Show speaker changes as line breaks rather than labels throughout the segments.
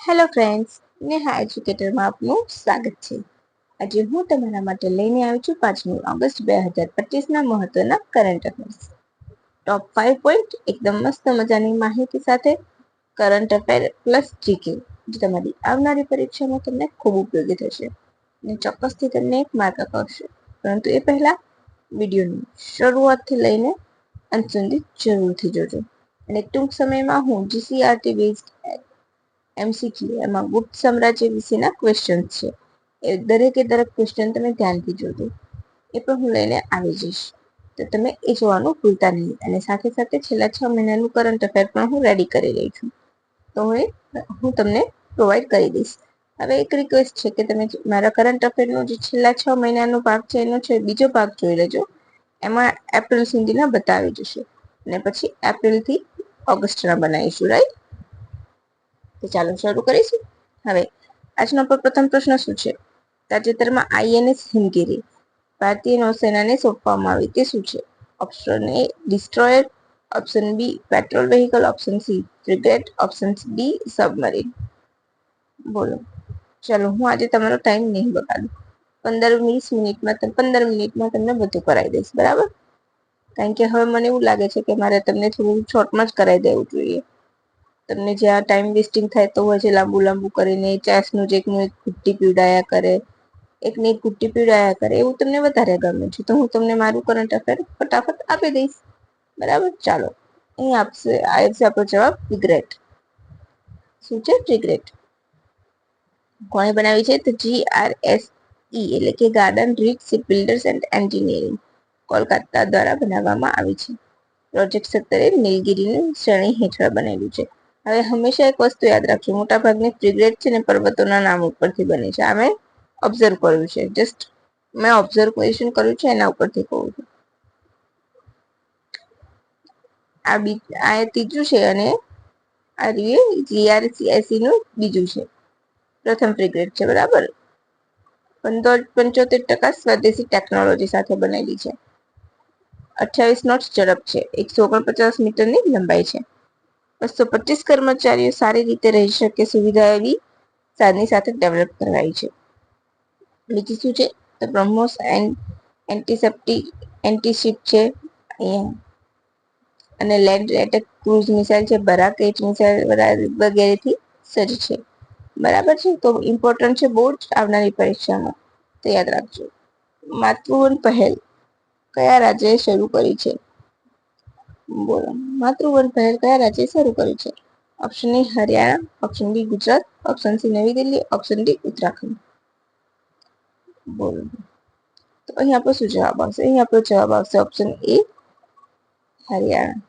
Hello friends, Neha એજ્યુકેટરમાં આપનું સ્વાગત છે. આજે હું તમારા માટે લઈને આવી છું 5મી ઓગસ્ટ 2025ના મહત્વના કરંટ અફેર્સ. ટોપ 5 પોઈન્ટ એકદમ મસ્ત મજાની માહિતી સાથે કરંટ અફેર પ્લસ જીકે, જે તમારી આવનારી પરીક્ષામાં તમને ખૂબ ઉપયોગી થશે અને ચોક્કસથી તમને એક માર્ક અપાવશે. પરંતુ એ પહેલા વિડીયોની શરૂઆતથી લઈને અંત સુધી જરૂરથી જોજો. અને ટૂંક સમયમાં હું જીસીઆરટી બેઝડ એમસીક્યુ એમાં ગુપ્ત સામ્રાજ્ય વિશેના ક્વેશ્ચન છે, એ દરેકે દરેક ક્વેશ્ચન તમે ધ્યાનથી જોજો. એ પણ હું લઈને આવી જઈશ, તો તમે એ જોવાનું ભૂલતા નહીં. અને સાથે સાથે છેલ્લા 6 મહિનાનું કરંટ અફેર પણ હું રેડી કરી રહી છું, તો હું તમને પ્રોવાઈડ કરી દઈશ. હવે એક રિક્વેસ્ટ છે કે તમે મારા કરંટ અફેરનો જે છેલ્લા 6 મહિનાનો ભાગ છે એનો છે બીજો ભાગ જોઈ લેજો. એમાં એપ્રિલ સુધીના બતાવી જશે અને પછી એપ્રિલથી ઓગસ્ટના બનાવીશું, રાઈટ? તો ચાલો શરૂ કરીશું. હવે આજનો પ્રથમ પ્રશ્ન શું છે? તાજેતરમાં આઈએનએસ હિમગીરી ભારતીય નૌસેનાને સોંપવામાં આવી, તે શું છે? Option A destroyer, option B patrol vehicle, option C frigate, option D submarine. બોલો. ચાલો, હું આજે તમારો ટાઈમ નહીં બગાડું. 15 મિનિટમાં તમને બધું કરાવી દઈશ, બરાબર? કારણ કે હવે મને એવું લાગે છે કે મારે તમને થોડું શોર્ટમાં જ કરાવી દેવું જોઈએ. તમને જ્યાં ટાઈમ વેસ્ટિંગ થાય તો હોય છે લાંબુ લાંબુ કરીને, ચેસનું જે એકનું એક ગુટ્ટી પીવડાયા કરે, એકને એક ગુટ્ટી પીવડાયા કરે, એવું તમને વધારે ગમે છે. તો હું તમને મારું કરંટ અફેર ફટાફટ આપી દઈશ, બરાબર? ચાલો, અહીં આવશે આપણો જવાબ રિગ્રેટ. શું છે રિગ્રેટ? કોણે બનાવી છે? તો GRSE એટલે કે garden reach ship builders and engineering, Kolkata દ્વારા બનાવવામાં આવી છે. પ્રોજેક્ટ 17 નીલગિરીની શ્રેણી હેઠળ બનેલું છે. હવે હંમેશા એક વસ્તુ યાદ રાખજો, મોટા ભાગની ફ્રિગેટ છે ને પર્વતોના નામ ઉપરથી બને છે. આ મેં ઓબ્ઝર્વ કર્યું છે, જસ્ટ મેં ઓબ્ઝર્વેશન કર્યું છે એના ઉપરથી કહું છું. આ ત્રીજું છે અને આ GRSE નું બીજું છે. પ્રથમ ફ્રિગેટ છે, બરાબર? 75% સ્વદેશી ટેકનોલોજી સાથે બનેલી છે. 28 નોટ્સ ઝડપ છે. 149 મીટરની લંબાઈ છે. 225 કર્મચારીઓ સારી રીતે રહી શકે સુવિધા એવી સાધની સાથે ડેવલપ કરાઈ છે. બીજી શું છે? તો બ્રહ્મોસ એન્ટીશિપ છે અહીંયા, અને લેન્ડ એટેક ક્રૂઝ મિસાઇલ છે, બરાક 8 મિસાઇલ વગેરેથી સજ્જ છે, બરાબર છે? તો ઇમ્પોર્ટન્ટ છે બહુ જ આવનારી પરીક્ષામાં, તો યાદ રાખજો. માતૃવન પહેલ કયા રાજ્યએ શરૂ કરી છે? બોલો, માતૃવન પહેલ કયા રાજ્યએ શરૂ કરી છે? Option A Haryana, option B Gujarat, option C Navi Delhi, option D Uttarakhand. બોલો. તો અહીં આપણો શું જવાબ આવશે? અહીં આપણો જવાબ આવશે ઓપ્શન એ હરિયાણા.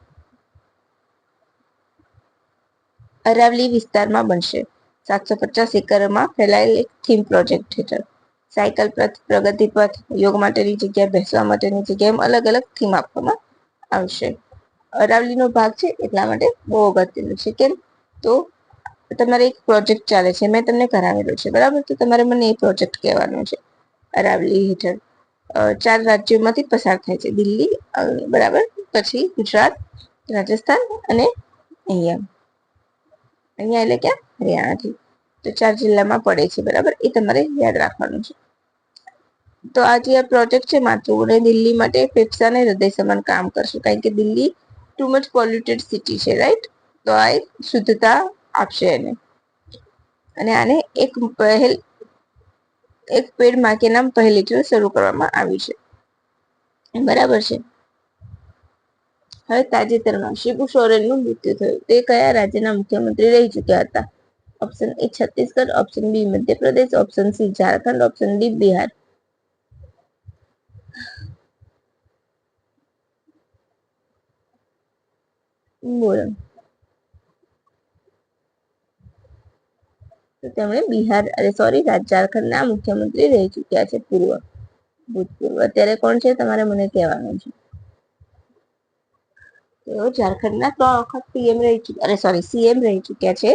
અરાવલી વિસ્તારમાં બનશે. 750 એકરમાં ફેલાયેલ એક થીમ પ્રોજેક્ટ હેઠળ સાયકલ પથ, પ્રગતિ પથ, યોગ માટેની જગ્યા, બેસવા માટેની જગ્યા, એમ અલગ અલગ થીમ આપવામાં આવશે. અરાવલીનો ભાગ છે એટલા માટે બહુ અગત્યનું છે. કેમ? તો તમારે એક પ્રોજેક્ટ ચાલે છે, મેં તમને કરાવેલો છે, બરાબર? તો તમારે મને એ પ્રોજેક્ટ કહેવાનો છે. અરાવલી હેઠળ 4 રાજ્યોમાંથી પસાર થાય છે. દિલ્હી, બરાબર, પછી ગુજરાત, રાજસ્થાન અને અહીંયા એટલે ક્યાં? હરિયાણાથી. તો 4 જિલ્લામાં પડે છે, બરાબર? એ તમારે યાદ રાખવાનું છે. તો આ જે પ્રોજેક્ટ છે માતૃવન દિલ્હી માટે ફેફસાને હૃદય સમાન કામ કરશે, કારણ કે Delhi too much polluted city છે, રાઈટ? તો આ એક શુદ્ધતા આપશે એને. અને આને એક પેડ માં કે નામ પહેલ હેઠળ શરૂ કરવામાં આવ્યું છે, બરાબર છે? હવે તાજેતરમાં શિબુ સોરેનનું મૃત્યુ થયું, તે કયા રાજ્યના મુખ્યમંત્રી રહી ચૂક્યા હતા? Option A Chhattisgarh, option B Madhya Pradesh, option C Jharkhand, option D Bihar. બોલો. તો તેમણે ઝારખંડના મુખ્યમંત્રી રહી ચૂક્યા છે, ભૂતપૂર્વ. અત્યારે કોણ છે તમારે મને કહેવાનું છે. તેઓ ઝારખંડના 3 વખત સીએમ રહી ચૂક્યા છે,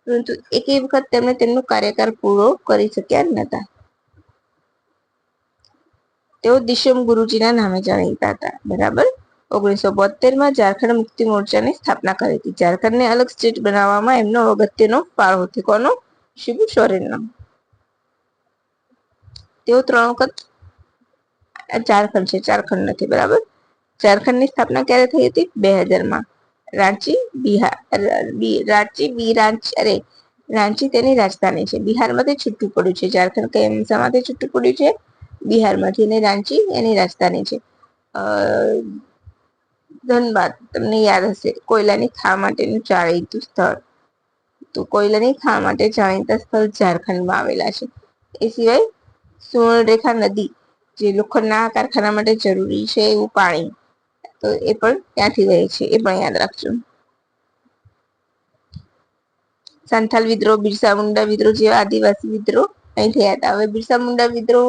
પરંતુ એક વખત તેમણે તેમનો કાર્યકાળ પૂરો કરી શક્યા નહોતા. તેઓ દિશમ ગુરુજીના નામે જાણીતા હતા, બરાબર? 1972માં ઝારખંડ મુક્તિ મોરચાની સ્થાપના કરી હતી. ઝારખંડને અલગ સ્ટેટ બનાવવામાં એમનો અગત્યનો ફાળો હતો. કોનો? શિબુ સોરેનનો. તેઓ 3 વખત ઝારખંડ છે, ઝારખંડ નથી, બરાબર. ઝારખંડની સ્થાપના ક્યારે થઈ હતી? 2000 રાંચી બિહાર, રાંચી તેની રાજધાની છે. બિહારમાંથી છૂટું પડ્યું છે. ઝારખંડ કયા માંથી છૂટું પડ્યું છે? બિહારમાંથી. અને રાંચી એની રાજધાની છે. ધનબાદ તમને યાદ હશે, કોયલાની ખાણ માટેનું જાણીતું સ્થળ. તો કોયલાની ખાણ માટે જાણીતા સ્થળ ઝારખંડમાં આવેલા છે. એ સિવાય સુવર્ણરેખા નદી, જે લોખંડના કારખાના માટે જરૂરી છે એવું પાણી, તો એ પણ ત્યાંથી વહે છે, એ પણ યાદ રાખજો. સંથાલ વિદ્રોહ, બિરસા મુંડા વિદ્રોહ જેવા આદિવાસી વિદ્રોહ અહીં થયા હતા. હવે બિરસા મુંડા વિદ્રોહ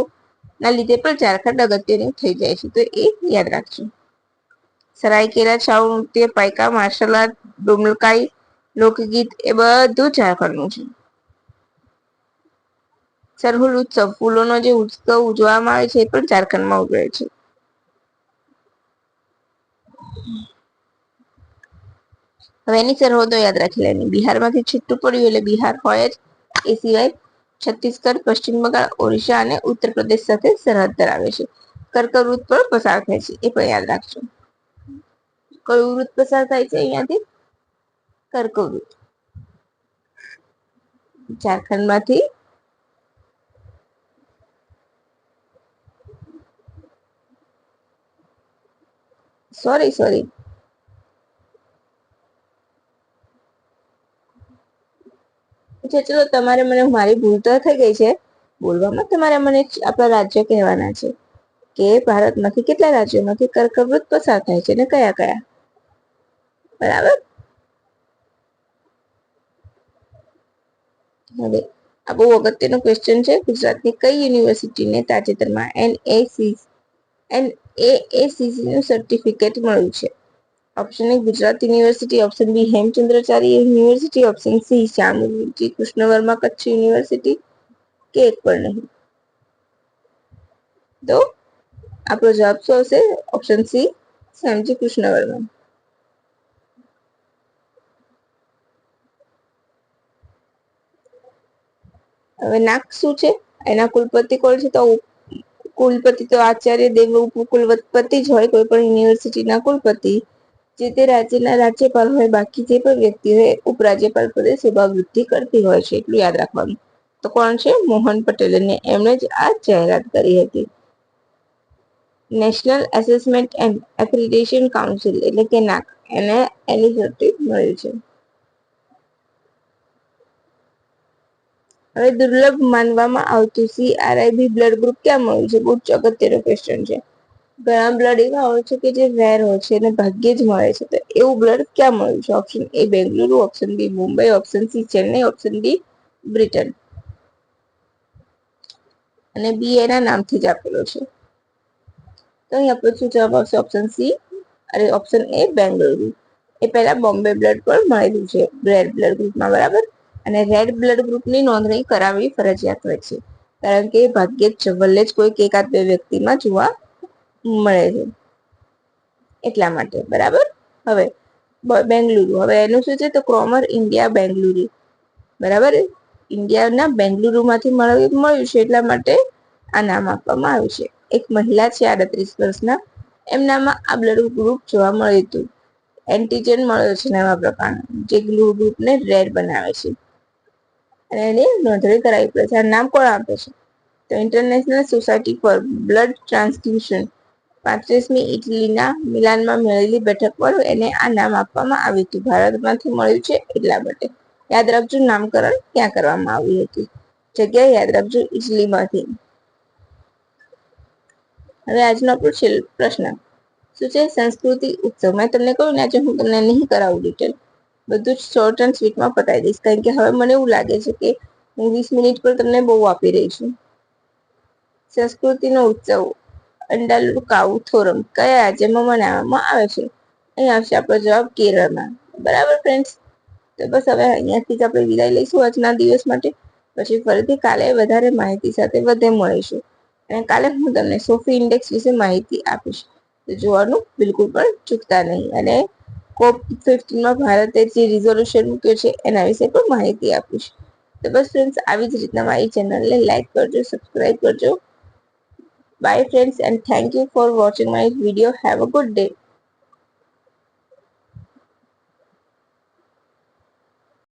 ના લીધે પણ ઝારખંડ અગત્યનું થઈ જાય છે, તો એ યાદ રાખજો. સરાયકેલા છાઉ નૃત્ય, પાઇકા માર્શલ આર્ટ, ડોમલકાઈ લોકગીત, એ બધું ઝારખંડનું છે. સરહુલ ઉત્સવ, ફૂલોનો જે ઉત્સવ ઉજવવામાં આવે છે, એ પણ ઝારખંડમાં ઉજવાય છે. હવે એની સરહદો યાદ રાખી લેવાની. બિહારમાંથી છૂટું પડ્યું એટલે બિહાર હોય જ. એ સિવાય છત્તીસગઢ, પશ્ચિમ બંગાળ, ઓડિશા અને ઉત્તર પ્રદેશ સાથે સરહદ ધરાવે છે. કર્કવૃત પણ પસાર થાય છે, એ પણ યાદ રાખજો. કયું વૃત પસાર થાય છે અહીંયાથી? કર્કવૃત. ઝારખંડમાંથી સોરી અચ્છા, ચલો, તમારે મને, મારી ભૂલ તો થઈ ગઈ છે બોલવામાં. તમારે મને આપણા રાજ્ય કહેવાના છે કે ભારતમાંથી કેટલા રાજ્યોમાંથી કર્કવૃત પસાર થાય છે ને કયા કયા, બરાબર. હવે આ બહુ અગત્યનો ક્વેશ્ચન છે. ગુજરાતની કઈ યુનિવર્સિટીને તાજેતરમાં NAACC નું સર્ટિફિકેટ મળ્યું છે? Option A Gujarat university, option B Hemchandracharya university, option C Shyamji Krishna Varma Kutch university, કે એક પણ નહીં. તો આપણો જવાબ શું હશે? Option C Shyamji Krishna Varma. હવે નાક શું છે? એના કુલપતિ કોણ છે? તો કુલપતિ તો આચાર્ય દેવ કુલપતિ જ હોય, કોઈ પણ યુનિવર્સિટીના કુલપતિ. જે તે રાજ્યના રાજ્યપાલ હોય, બાકી જે પણ વ્યક્તિ હોય ઉપરાજ્યપાલ પદે સેવાવૃત્તિ કરતી હોય છે, એટલું યાદ રાખવાનું. તો કોણ છે? મોહન પટેલ, અને એમણે જ આ જાહેરાત કરી હતી. National assessment and accreditation council એટલે કે નાક, એને એની સર્ટિફિકેટ મળ્યું છે. હવે દુર્લભ માનવામાં આવતું CRIB બ્લડ ગ્રુપ ક્યાં મળ્યું છે? બહુ જ અગત્યનો ક્વેશ્ચન છે. ઘણા બ્લડ એવા હોય છે કે જે રેર હોય છે અને ભાગ્યે જ મળે છે, તો એવું બ્લડ ક્યાં મળ્યું છે? Option A Bengaluru, option B Mumbai, option C Chennai, option D Britain. અને બી એના નામથી જ આપેલો છે. તો અહીં આપણો શું જવાબ આવશે? ઓપ્શન સી, અરે ઓપ્શન એ બેંગલુરુ. એ પહેલા બોમ્બે બ્લડ પણ મળેલું છે રેડ બ્લડ ગ્રુપમાં, બરાબર. અને રેડ બ્લડ ગ્રુપની નોંધણી કરાવવી ફરજિયાત હોય છે, કારણ કે ભાગ્યે જ છેવટે જ કોઈક એકાદ બે વ્યક્તિમાં જોવા મળે છે, એટલા માટે, બરાબર. હવે બેંગલુરુ, હવે એનું શું છે? તો ક્રોમર ઇન્ડિયા બેંગલુરુ, બરાબર. ઇન્ડિયાના બેંગલુરુ માંથી મળ્યું છે, એટલા માટે આ નામ આપવામાં આવ્યું છે. એક મહિલા છે 38 વર્ષના, એમનામાં આ બ્લડ ગ્રુપ જોવા મળ્યું હતું. એન્ટીજન મળ્યો છે નવા પ્રકારનો, જે ગ્રુપને રેડ બનાવે છે, અને એની નોંધણી કરાવવી પડે છે. આ નામ કોણ આપે છે? તો ઇન્ટરનેશનલ સોસાયટી ફોર બ્લડ ટ્રાન્સફ્યુશન. 35મી ઇટલીના મિલાનમાં મળેલી બેઠક પર એને આ નામ આપવામાં આવ્યું હતું. ભારતમાંથી મળ્યું છે એટલા માટે. યાદ રાખજો, નામકરણ ક્યાં કરવામાં આવ્યું હતું. જગ્યા યાદ રાખજો, ઇટલીમાંથી. હવે આજનો આપણો છેલ્લો પ્રશ્ન શું છે? સંસ્કૃતિ ઉત્સવ. મેં તમને કહ્યું ને, આજે હું તમને નહીં કરાવું ડિટેલ, બધું જ શોર્ટ એન્ડ સ્વીટમાં પતાવી દઈશ, કારણ કે હવે મને એવું લાગે છે કે હું 20 મિનિટ પર તમને બહુ આપી રહી છું. સંસ્કૃતિનો ઉત્સવ અંડાલુકાઉથોરમ કયા રાજ્યમાં મનાવવામાં આવે છે? અહીં આવશે આપણો જવાબ કેરળમાં, બરાબર ફ્રેન્ડ્સ. તો બસ હવે અહીંયાથી જ આપણે વિદાય લઈશું આજના દિવસ માટે. પછી ફરીથી કાલે વધારે માહિતી સાથે વધે મળીશું. અને કાલે હું તમને સોફી ઇન્ડેક્સ વિશે માહિતી આપીશ, તો જોવાનું બિલકુલ પણ ચૂકતા નહીં. અને COP15 ભારતે જે રિઝોલ્યુશન મૂક્યો છે એના વિશે પણ માહિતી આપીશ. તો બસ ફ્રેન્ડ્સ, આવી જ રીતના મારી ચેનલને લાઈક કરજો, સબસ્ક્રાઇબ કરજો. By friends, and thank you for watching my video. Have a good day.